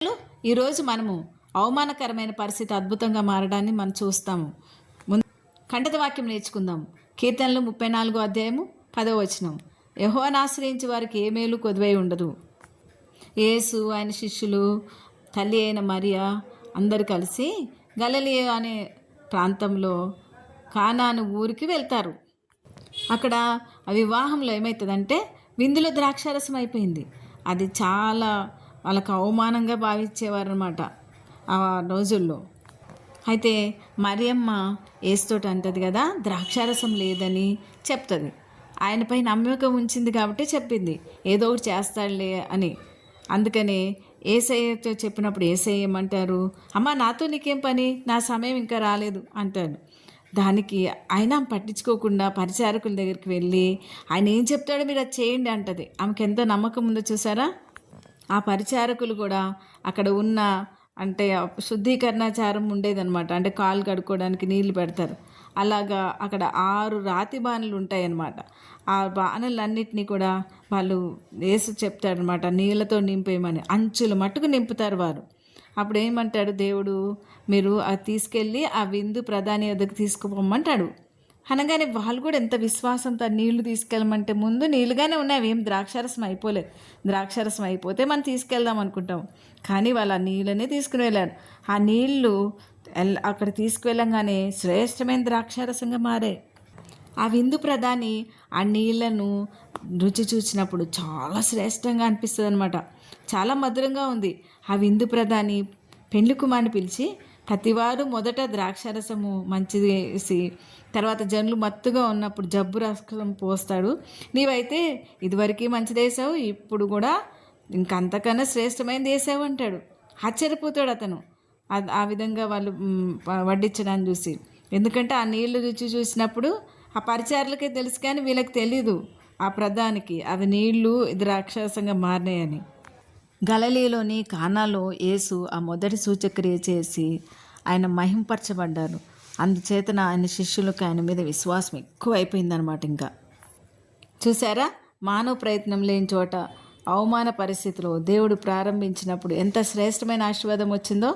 ఈరోజు మనము అవమానకరమైన పరిస్థితి అద్భుతంగా మారడాన్ని మనం చూస్తాము. ముందు ఖండిత వాక్యం నేర్చుకుందాం. కీర్తనలు 34 అధ్యాయము 10వ వచనం. యెహోవాను ఆశ్రయించి వారికి ఏ మేలు కొదువై ఉండదు. యేసు ఆయన శిష్యులు తల్లి అయిన మరియా అందరు కలిసి గలిలయ అనే ప్రాంతంలో కానాను ఊరికి వెళ్తారు. అక్కడ ఆ వివాహంలో ఏమవుతుందంటే విందులో ద్రాక్షారసం అయిపోయింది. అది చాలా వాళ్ళకు అవమానంగా భావించేవారు అనమాట ఆ రోజుల్లో. అయితే మరియమ్మ ఏసుతోటి అంటది కదా, ద్రాక్షారసం లేదని చెప్తుంది. ఆయనపై నమ్మకం ఉంచింది కాబట్టి చెప్పింది, ఏదో ఒకటి చేస్తాడులే అని. అందుకని ఏసయ్యతో చెప్పినప్పుడు ఏసయ్య ఏమంటారు, అమ్మ నాతో నీకేం పని, నా సమయం ఇంకా రాలేదు అంటాడు. దానికి ఆయన పట్టించుకోకుండా పరిచారకుల దగ్గరికి వెళ్ళి ఆయన ఏం చెప్తాడో మీరు అది చేయండి అంటది. ఆమెకు ఎంత నమ్మకం ఉందో చూసారా. ఆ పరిచారకులు కూడా అక్కడ ఉన్న అంటే శుద్ధీకరణాచారం ఉండేదన్నమాట. అంటే కాళ్ళు కడుక్కోవడానికి నీళ్లు పెడతారు. అలాగా అక్కడ 6 రాతి బాణలు ఉంటాయన్నమాట. ఆ బాణలన్నిటినీ కూడా వాళ్ళు యేసు చెప్తాడనమాట, నీళ్ళతో నింపేయమని. అంచుల మట్టుకు నింపుతారు వారు. అప్పుడు ఏమంటాడు దేవుడు, మీరు అది తీసుకెళ్ళి ఆ విందు ప్రధాని వద్దకు తీసుకుపోమంటాడు. అనగానే వాళ్ళు కూడా ఎంత విశ్వాసంతో నీళ్లు తీసుకెళ్ళమంటే, ముందు నీళ్ళుగానే ఉన్నాయి, ఏం ద్రాక్షారసం అయిపోలేదు. ద్రాక్షారసం అయిపోతే మనం తీసుకెళ్దాం అనుకుంటాం, కానీ వాళ్ళు ఆ నీళ్ళనే తీసుకుని వెళ్ళారు. ఆ నీళ్లు అక్కడ తీసుకువెళ్ళంగానే శ్రేష్టమైన ద్రాక్షారసంగా మారాయి. ఆ విందు ప్రధాని ఆ నీళ్లను రుచి చూసినప్పుడు చాలా శ్రేష్టంగా అనిపిస్తుంది అనమాట. చాలా మధురంగా ఉంది. ఆ విందు ప్రధాని పెండ్లి కుమారుని పిలిచి ప్రతివారు మొదట ద్రాక్షారసము మంచిది వేసి, తర్వాత జనులు మత్తుగా ఉన్నప్పుడు జబ్బు రసం పోస్తాడు. నీవైతే ఇదివరకు మంచిది వేసావు, ఇప్పుడు కూడా ఇంకంతకన్నా శ్రేష్టమైనది వేసావు అంటాడు. ఆశ్చర్యపోతాడు అతను ఆ విధంగా వాళ్ళు వడ్డించడాన్ని చూసి. ఎందుకంటే ఆ నీళ్లు రుచి చూసినప్పుడు ఆ పరిచారులకే తెలుసు, కానీ వీళ్ళకి తెలీదు ఆ ప్రధానికి అవి నీళ్లు ద్రాక్షారసంగా మారినాయని. గలిలయలోని కానాలో యేసు ఆ మొదటి సూచక్రియ చేసి ఆయన మహింపరచబడ్డారు. అందుచేతన ఆయన శిష్యులకు ఆయన మీద విశ్వాసం ఎక్కువ అయిపోయిందనమాట. ఇంకా చూసారా, మానవ ప్రయత్నం లేని చోట అవమాన పరిస్థితిలో దేవుడు ప్రారంభించినప్పుడు ఎంత శ్రేష్టమైన ఆశీర్వాదం వచ్చిందో.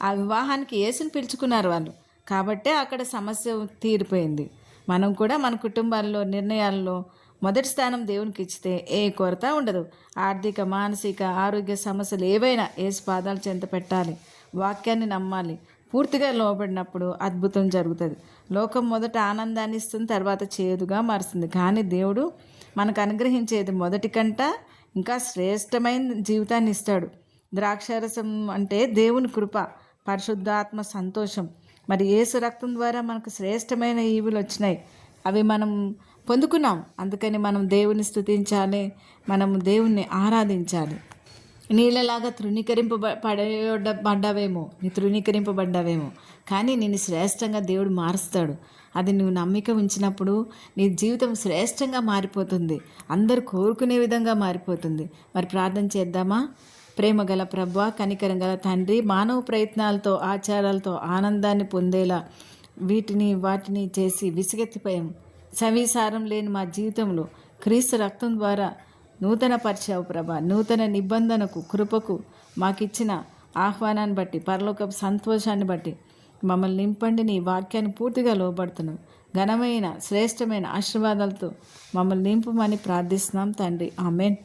ఆ వివాహానికి యేసుని పిలుచుకున్నారు వాళ్ళు, కాబట్టే అక్కడ సమస్య తీరిపోయింది. మనం కూడా మన కుటుంబాల్లో నిర్ణయాల్లో మొదటి స్థానం దేవునికి ఇచ్చితే ఏ కొరత ఉండదు. ఆర్థిక, మానసిక, ఆరోగ్య సమస్యలు ఏవైనా యేసు పాదాల చెంత పెట్టాలి. వాక్యాన్ని నమ్మాలి. పూర్తిగా లోబడినప్పుడు అద్భుతం జరుగుతుంది. లోకం మొదట ఆనందాన్ని ఇస్తుంది, తర్వాత చేదుగా మారుస్తుంది. కానీ దేవుడు మనకు అనుగ్రహించేది మొదటి కంట ఇంకా శ్రేష్టమైన జీవితాన్ని ఇస్తాడు. ద్రాక్షారసం అంటే దేవుని కృప, పరిశుద్ధాత్మ సంతోషం. మరి యేసు రక్తం ద్వారా మనకు శ్రేష్టమైన ఈవులు వచ్చినాయి, అవి మనం పొందుకున్నాం. అందుకని మనం దేవుని స్తుతించాలి, మనము దేవుణ్ణి ఆరాధించాలి. నీళ్ళలాగా తృణీకరింపబడ్డావేమో, కానీ నేను శ్రేష్టంగా దేవుడు మారుస్తాడు. అది నువ్వు నమ్మిక ఉంచినప్పుడు నీ జీవితం శ్రేష్టంగా మారిపోతుంది, అందరూ కోరుకునే విధంగా మారిపోతుంది. మరి ప్రార్థన చేద్దామా? ప్రేమ గల ప్రభువా, కనికరం గల తండ్రి, మానవ ప్రయత్నాలతో ఆచారాలతో ఆనందాన్ని పొందేలా వాటిని చేసి విసిగెత్తిపోయాం. సవిసారం లేని మా జీవితంలో క్రీస్తు రక్తం ద్వారా నూతన పరిచావు ప్రభా. నూతన నిబంధనకు, కృపకు, మాకిచ్చిన ఆహ్వానాన్ని బట్టి, పరలోకపు సంతోషాన్ని బట్టి మమ్మల్ని నింపండి. నీ వాక్యాన్ని పూర్తిగా లోబడుతున్నాం. ఘనమైన శ్రేష్టమైన ఆశీర్వాదాలతో మమ్మల్ని నింపమని ప్రార్థిస్తున్నాం తండ్రి. ఆమేన్.